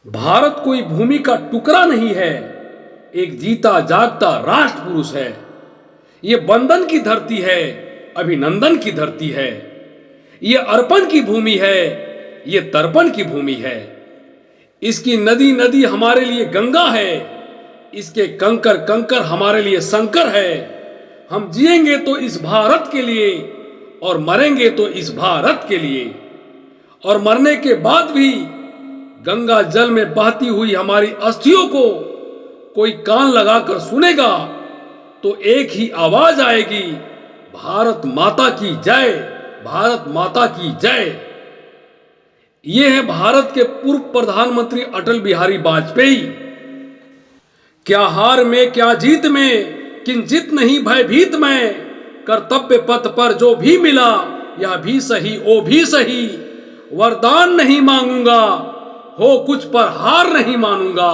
भारत कोई भूमि का टुकड़ा नहीं है, एक जीता जागता राष्ट्र पुरुष है। ये बंधन की धरती है, अभिनंदन की धरती है। ये अर्पण की भूमि है, ये तर्पण की भूमि है। इसकी नदी नदी हमारे लिए गंगा है, इसके कंकर कंकर हमारे लिए शंकर है। हम जिएंगे तो इस भारत के लिए और मरेंगे तो इस भारत के लिए। और मरने के बाद भी गंगा जल में बहती हुई हमारी अस्थियों को कोई कान लगाकर सुनेगा तो एक ही आवाज आएगी, भारत माता की जय, भारत माता की जय। ये है भारत के पूर्व प्रधानमंत्री अटल बिहारी वाजपेयी। क्या हार में क्या जीत में, किंचित नहीं भयभीत मैं। कर्तव्य पथ पर जो भी मिला, यह भी सही ओ भी सही। वरदान नहीं मांगूंगा, हो कुछ पर हार नहीं मानूंगा।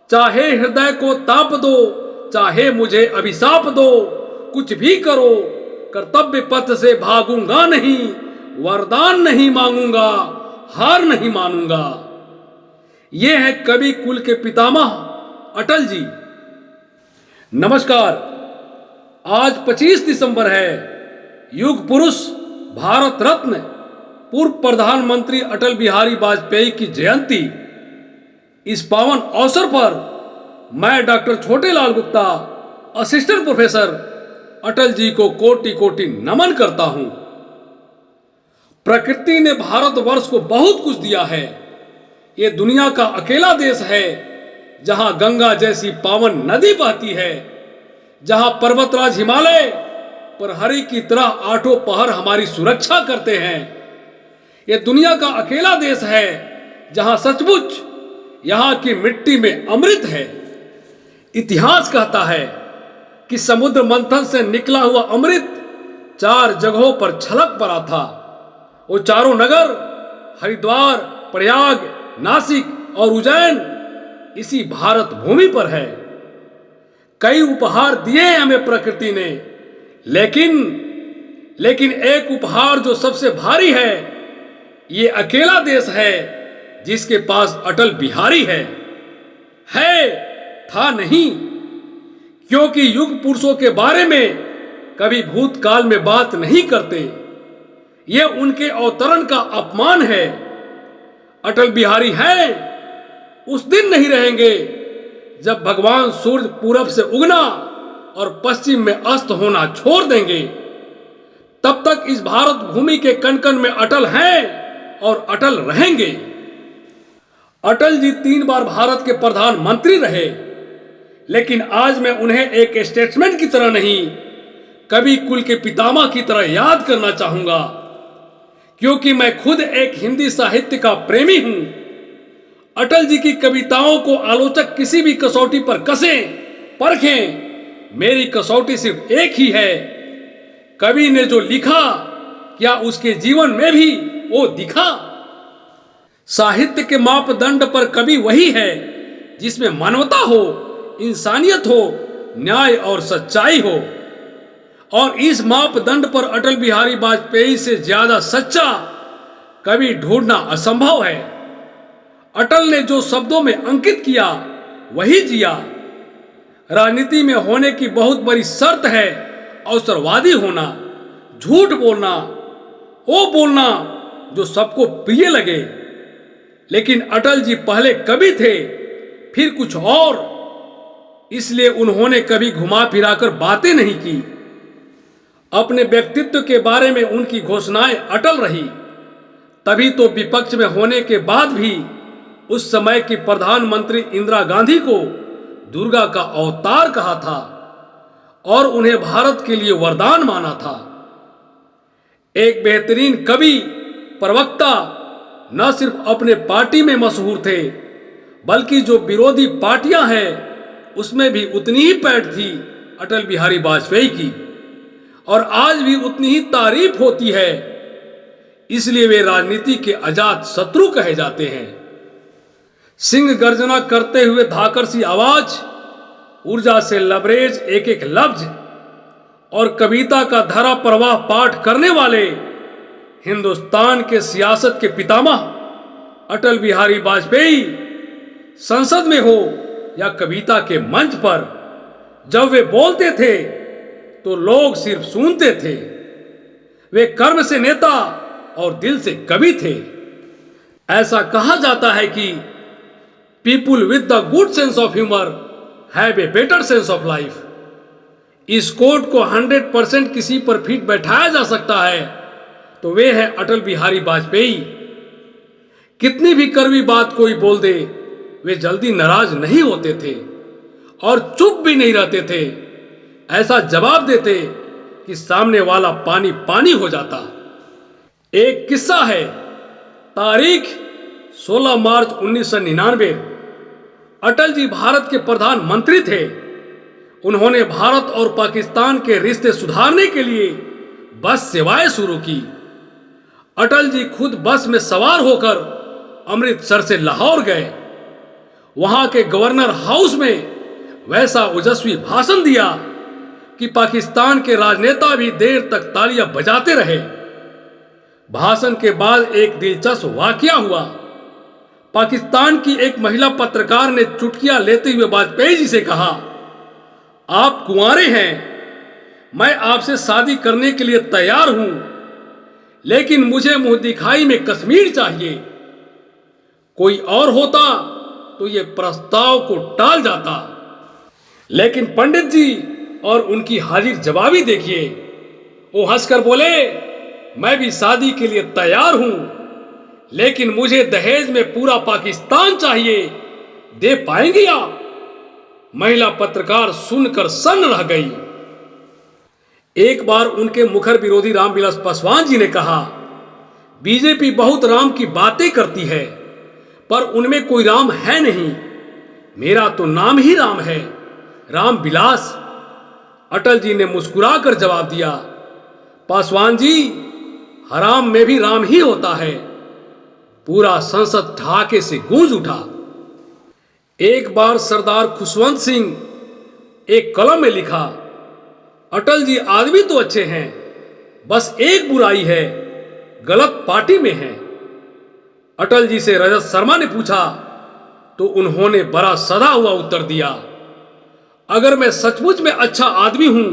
चाहे हृदय को ताप दो, चाहे मुझे अभिशाप दो, कुछ भी करो कर्तव्य पथ से भागूंगा नहीं। वरदान नहीं मांगूंगा, हार नहीं मानूंगा। ये है कवि कुल के पितामह अटल जी। नमस्कार, आज 25 दिसंबर है। युग पुरुष भारत रत्न पूर्व प्रधानमंत्री अटल बिहारी वाजपेयी की जयंती। इस पावन अवसर पर मैं doctor Chhotelal Gupta, assistant professor, Atal ji को कोटि कोटि नमन करता हूं। प्रकृति ने भारतवर्ष को बहुत कुछ दिया है। ये दुनिया का अकेला देश है जहां गंगा जैसी पावन नदी बहती है, जहां पर्वतराज हिमालय प्रहरी की तरह आठों पहर हमारी सुरक्षा करते हैं। ये दुनिया का अकेला देश है जहां सचमुच यहां की मिट्टी में अमृत है। इतिहास कहता है कि समुद्र मंथन से निकला हुआ अमृत 4 जगहों पर छलक पड़ा था। वो चारों नगर हरिद्वार, प्रयाग, नासिक और उज्जैन इसी भारत भूमि पर है। कई उपहार दिए हैं हमें प्रकृति ने, लेकिन एक उपहार जो सबसे भारी है, ये अकेला देश है जिसके पास अटल बिहारी है। था नहीं, क्योंकि युग पुरुषों के बारे में कभी भूतकाल में बात नहीं करते। ये उनके अवतरण का अपमान है। अटल बिहारी हैं, उस दिन नहीं रहेंगे जब भगवान सूर्य पूरब से उगना और पश्चिम में अस्त होना छोड़ देंगे। तब तक इस भारत भूमि के कण कण में अटल हैं और अटल रहेंगे। अटल जी 3 बार भारत के प्रधानमंत्री रहे, लेकिन आज मैं उन्हें एक स्टेट्समैन की तरह नहीं, कवि कुल के पितामह की तरह याद करना चाहूंगा, क्योंकि मैं खुद एक हिंदी साहित्य का प्रेमी हूं। अटल जी की कविताओं को आलोचक किसी भी कसौटी पर कसें, परखें, मेरी कसौटी सिर्फ एक ही है, कवि ने जो लिखा क्या उसके जीवन में भी वो दिखा। साहित्य के मापदंड पर कवि वही है जिसमें मानवता हो, इंसानियत हो, न्याय और सच्चाई हो। और इस मापदंड पर अटल बिहारी वाजपेयी से ज्यादा सच्चा कवि ढूंढना असंभव है। अटल ने जो शब्दों में अंकित किया वही जिया। राजनीति में होने की बहुत बड़ी शर्त है अवसरवादी होना, झूठ बोलना, वो बोलना जो सबको प्रिय लगे। लेकिन अटल जी पहले कवि थे, फिर कुछ और, इसलिए उन्होंने कभी घुमा फिराकर बातें नहीं की। अपने व्यक्तित्व के बारे में उनकी घोषणाएं अटल रही। तभी तो विपक्ष में होने के बाद भी उस समय की प्रधानमंत्री इंदिरा गांधी को दुर्गा का अवतार कहा था और उन्हें भारत के लिए वरदान माना था। एक बेहतरीन कवि, प्रवक्ता न सिर्फ अपने पार्टी में मशहूर थे, बल्कि जो विरोधी पार्टियां हैं उसमें भी उतनी ही पैठ थी अटल बिहारी वाजपेयी की, और आज भी उतनी ही तारीफ होती है। इसलिए वे राजनीति के अजात शत्रु कहे जाते हैं। सिंह गर्जना करते हुए धाकर सी आवाज, ऊर्जा से लबरेज एक एक लफ्ज, और कविता का धारा प्रवाह पाठ करने वाले हिंदुस्तान के सियासत के पितामह अटल बिहारी वाजपेयी संसद में हो या कविता के मंच पर जब वे बोलते थे तो लोग सिर्फ सुनते थे। वे कर्म से नेता और दिल से कवि थे। ऐसा कहा जाता है कि people with the good sense of humour have a better sense of life. इस कोट को 100% किसी पर फिट बैठाया जा सकता है तो वे है अटल बिहारी वाजपेयी। कितनी भी कड़वी बात कोई बोल दे, वे जल्दी नाराज नहीं होते थे और चुप भी नहीं रहते थे। ऐसा जवाब देते कि सामने वाला पानी पानी हो जाता। एक किस्सा है, तारीख 16 मार्च 1999। अटल जी भारत के प्रधानमंत्री थे। उन्होंने भारत और पाकिस्तान के रिश्ते सुधारने के लिए बस सेवाएं शुरू की। अटल जी खुद बस में सवार होकर अमृतसर से लाहौर गए। वहां के गवर्नर हाउस में वैसा ओजस्वी भाषण दिया कि पाकिस्तान के राजनेता भी देर तक तालियां बजाते रहे। भाषण के बाद एक दिलचस्प वाकया हुआ। पाकिस्तान की एक महिला पत्रकार ने चुटकियां लेते हुए वाजपेयी जी से कहा, आप कुंवारे हैं, मैं आपसे शादी करने के लिए तैयार हूं, लेकिन मुझे मुंह दिखाई में कश्मीर चाहिए। कोई और होता तो ये प्रस्ताव को टाल जाता, लेकिन पंडित जी और उनकी हाजिर जवाबी देखिए। वो हंसकर बोले, मैं भी शादी के लिए तैयार हूं, लेकिन मुझे दहेज में पूरा पाकिस्तान चाहिए। दे पाएंगे आप? महिला पत्रकार सुनकर सन्न रह गई। एक बार उनके मुखर विरोधी रामविलास पासवान जी ने कहा, बीजेपी बहुत राम की बातें करती है, पर उनमें कोई राम है नहीं। मेरा तो नाम ही राम है, राम विलास। अटल जी ने मुस्कुराकर जवाब दिया, पासवान जी, हराम में भी राम ही होता है। पूरा संसद ठाके से गूंज उठा। एक बार सरदार खुशवंत सिंह एक कलम में लिखा, अटल जी आदमी तो अच्छे हैं, बस एक बुराई है, गलत पार्टी में हैं। अटल जी से रजत शर्मा ने पूछा तो उन्होंने बड़ा सदा हुआ उत्तर दिया, अगर मैं सचमुच में अच्छा आदमी हूं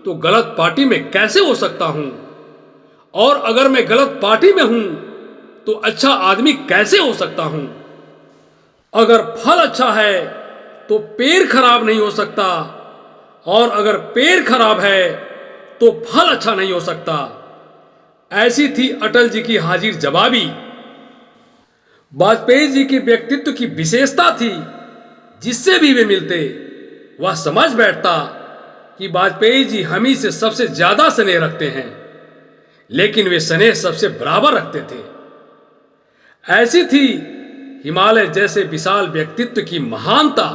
तो गलत पार्टी में कैसे हो सकता हूं, और अगर मैं गलत पार्टी में हूं तो अच्छा आदमी कैसे हो सकता हूं। अगर फल अच्छा है तो पेड़ खराब नहीं हो सकता, और अगर पेड़ खराब है तो फल अच्छा नहीं हो सकता। ऐसी थी अटल जी की हाजिर जवाबी। वाजपेयी जी के व्यक्तित्व की विशेषता थी, जिससे भी वे मिलते वह समझ बैठता कि वाजपेयी जी हम ही से सबसे ज्यादा स्नेह रखते हैं, लेकिन वे स्नेह सबसे बराबर रखते थे। ऐसी थी हिमालय जैसे विशाल व्यक्तित्व की महानता।